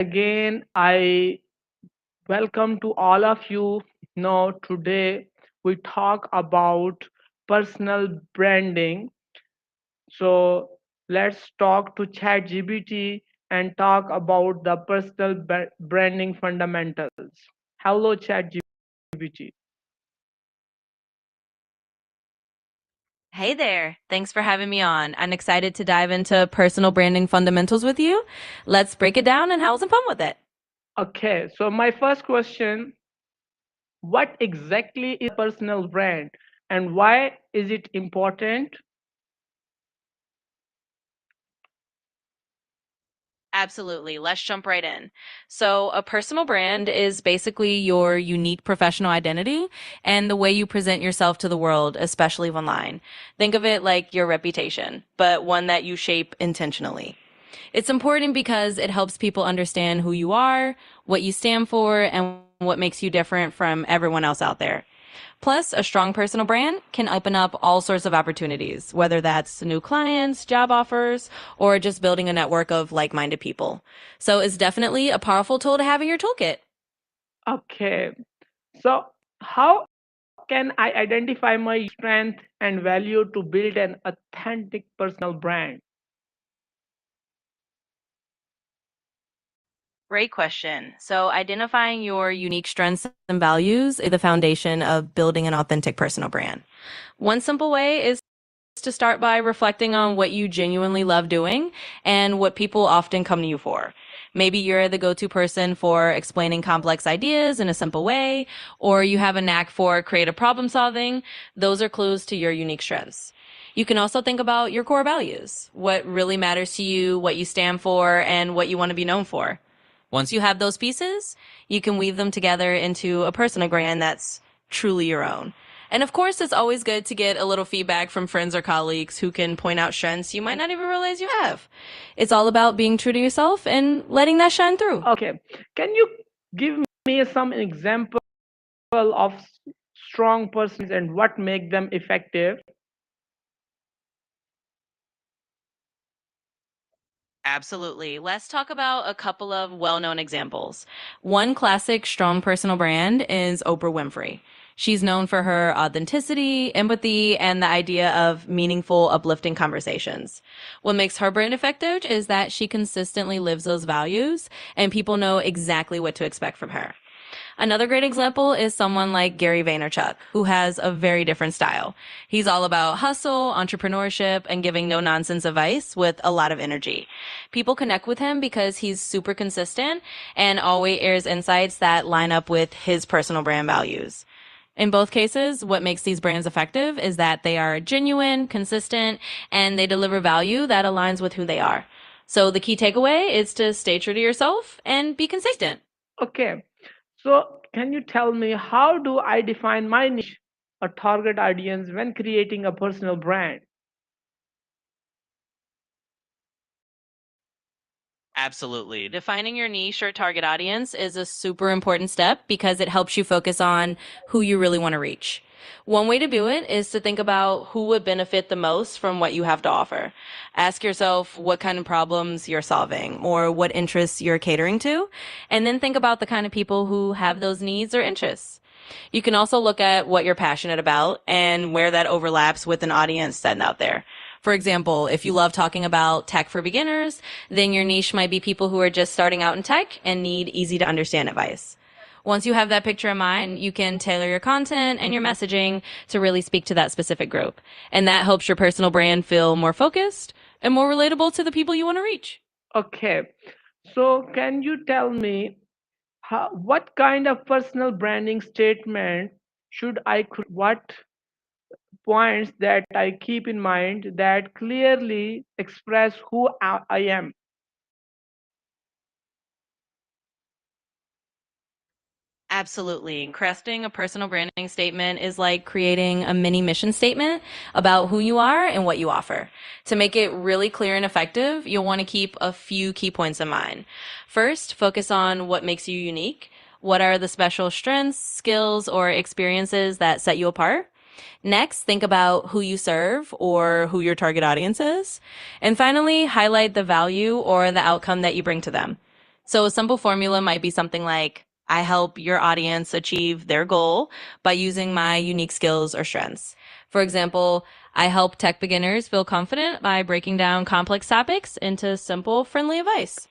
again, I welcome to all of you. Now, today we talk about personal branding. So, let's talk to ChatGPT and talk about the personal branding fundamentals. Hello, ChatGPT. Hey there. Thanks for having me on. I'm excited to dive into personal branding fundamentals with you. Let's break it down and have some fun with it. Okay, so my first question: what exactly is a personal brand and why is it important? Absolutely. Let's jump right in. So, a personal brand is basically your unique professional identity and the way you present yourself to the world, especially online. Think of it like your reputation, but one that you shape intentionally. It's important because it helps people understand who you are, what you stand for, and what makes you different from everyone else out there. Plus, a strong personal brand can open up all sorts of opportunities, whether that's new clients, job offers, or just building a network of like minded people. So it's definitely a powerful tool to have in your toolkit. Okay, so how can I identify my strength and value to build an authentic personal brand? Great question. So, identifying your unique strengths and values is the foundation of building an authentic personal brand. One simple way is to start by reflecting on what you genuinely love doing and what people often come to you for. Maybe you're the go to person for explaining complex ideas in a simple way, or you have a knack for creative problem solving. Those are clues to your unique strengths. You can also think about your core values, what really matters to you, what you stand for, and what you want to be known for. Once you have those pieces, you can weave them together into a personal brand that's truly your own. And of course, it's always good to get a little feedback from friends or colleagues who can point out strengths you might not even realize you have. It's all about being true to yourself and letting that shine through. Okay, can you give me some example of strong persons and what make them effective? Absolutely. Let's talk about a couple of well known examples. One classic strong personal brand is Oprah Winfrey. She's known for her authenticity, empathy, and the idea of meaningful, uplifting conversations. What makes her brand effective is that she consistently lives those values, and people know exactly what to expect from her. Another great example is someone like Gary Vaynerchuk, who has a very different style. He's all about hustle, entrepreneurship, and giving no nonsense advice with a lot of energy. People connect with him because he's super consistent and always airs insights that line up with his personal brand values. In both cases, what makes these brands effective is that they are genuine, consistent, and they deliver value that aligns with who they are. So the key takeaway is to stay true to yourself and be consistent. Okay, so can you tell me how do I define my niche, a target audience, when creating a personal brand? Absolutely. Defining your niche or target audience is a super important step because it helps you focus on who you really want to reach. One way to do it is to think about who would benefit the most from what you have to offer. Ask yourself what kind of problems you're solving or what interests you're catering to, and then think about the kind of people who have those needs or interests. You can also look at what you're passionate about and where that overlaps with an audience setting out there. For example, if you love talking about tech for beginners, then your niche might be people who are just starting out in tech and need easy to understand advice. Once you have that picture in mind, you can tailor your content and your messaging to really speak to that specific group. And that helps your personal brand feel more focused and more relatable to the people you want to reach. Okay, so can you tell me what kind of personal branding statement should I create? What points that I keep in mind that clearly express who I am? Absolutely. Crafting a personal branding statement is like creating a mini mission statement about who you are and what you offer. To make it really clear and effective, you'll want to keep a few key points in mind. First, focus on what makes you unique. What are the special strengths, skills, or experiences that set you apart? Next, think about who you serve or who your target audience is. And finally, highlight the value or the outcome that you bring to them. So a simple formula might be something like, I help your audience achieve their goal by using my unique skills or strengths. For example, I help tech beginners feel confident by breaking down complex topics into simple, friendly advice.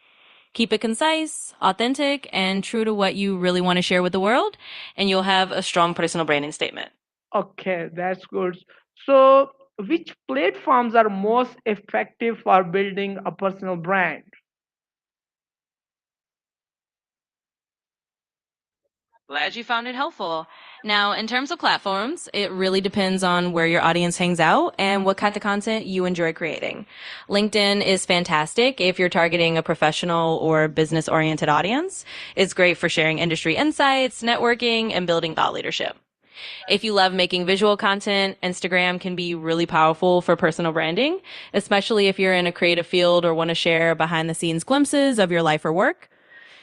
Keep it concise, authentic, and true to what you really want to share with the world, and you'll have a strong personal branding statement. Okay, that's good. So, which platforms are most effective for building a personal brand? Glad you found it helpful. Now, in terms of platforms, it really depends on where your audience hangs out and what kind of content you enjoy creating. LinkedIn is fantastic if you're targeting a professional or business oriented audience. It's great for sharing industry insights, networking, and building thought leadership. If you love making visual content, Instagram can be really powerful for personal branding, especially if you're in a creative field or want to share behind the scenes glimpses of your life or work.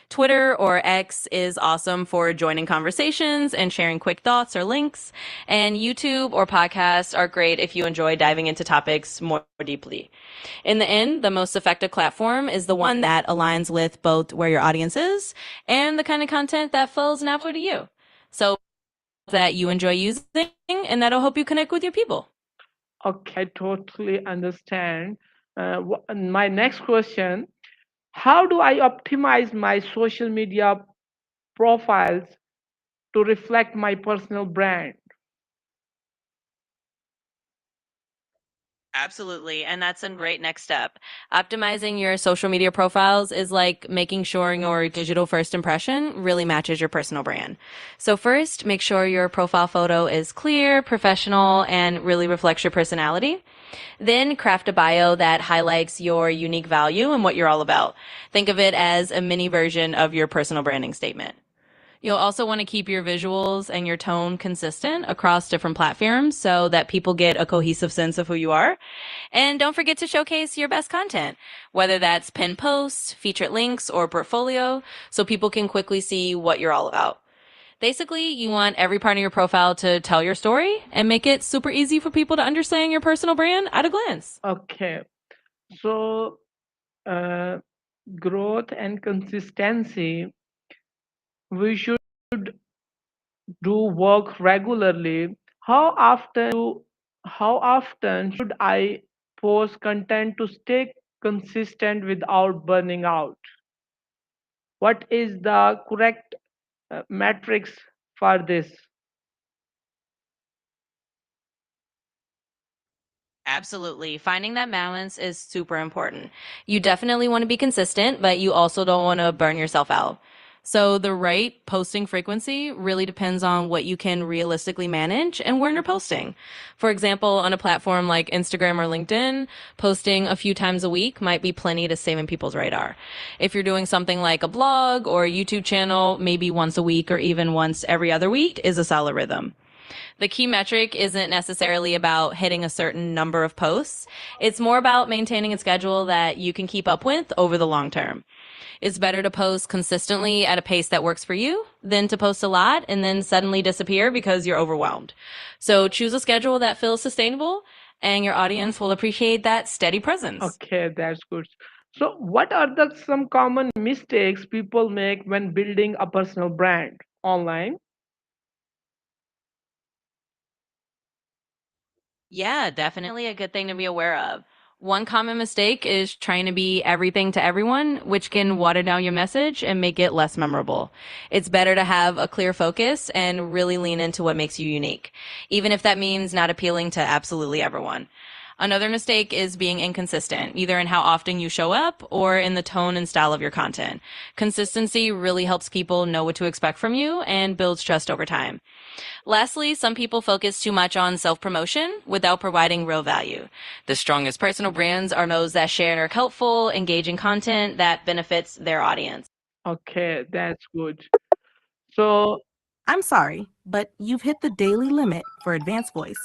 Twitter or X is awesome for joining conversations and sharing quick thoughts or links. And YouTube or podcasts are great if you enjoy diving into topics more deeply. In the end, the most effective platform is the one that aligns with both where your audience is and the kind of content that feels natural to you. So that you enjoy using and that'll help you connect with your people. Okay, I totally understand. My next question: how do I optimize my social media profiles to reflect my personal brand? Absolutely. And that's a great next step. Optimizing your social media profiles is like making sure your digital first impression really matches your personal brand. So first, make sure your profile photo is clear, professional, and really reflects your personality. Then craft a bio that highlights your unique value and what you're all about. Think of it as a mini version of your personal branding statement. You'll also want to keep your visuals and your tone consistent across different platforms so that people get a cohesive sense of who you are. And don't forget to showcase your best content, whether that's pinned posts, featured links, or portfolio, so people can quickly see what you're all about. Basically, you want every part of your profile to tell your story and make it super easy for people to understand your personal brand at a glance. Okay, so uh, growth and consistency, we should do work regularly. How often should I post content to stay consistent without burning out? What is the correct metrics for this? Absolutely. Finding that balance is super important. You definitely want to be consistent, but you also don't want to burn yourself out. So the right posting frequency really depends on what you can realistically manage and when you're posting. For example, on a platform like Instagram or LinkedIn, posting a few times a week might be plenty to stay in people's radar. If you're doing something like a blog or a YouTube channel, maybe once a week or even once every other week is a solid rhythm. The key metric isn't necessarily about hitting a certain number of posts. It's more about maintaining a schedule that you can keep up with over the long term. It's better to post consistently at a pace that works for you than to post a lot and then suddenly disappear because you're overwhelmed. So choose a schedule that feels sustainable and your audience will appreciate that steady presence. Okay, that's good. So, what are the some common mistakes people make when building a personal brand online? Yeah, definitely a good thing to be aware of. One common mistake is trying to be everything to everyone, which can water down your message and make it less memorable. It's better to have a clear focus and really lean into what makes you unique, even if that means not appealing to absolutely everyone. Another mistake is being inconsistent, either in how often you show up or in the tone and style of your content. Consistency really helps people know what to expect from you and builds trust over time. Lastly, some people focus too much on self promotion without providing real value. The strongest personal brands are those that share helpful, engaging content that benefits their audience. Okay, that's good. So, I'm sorry, but you've hit the daily limit for advanced voice.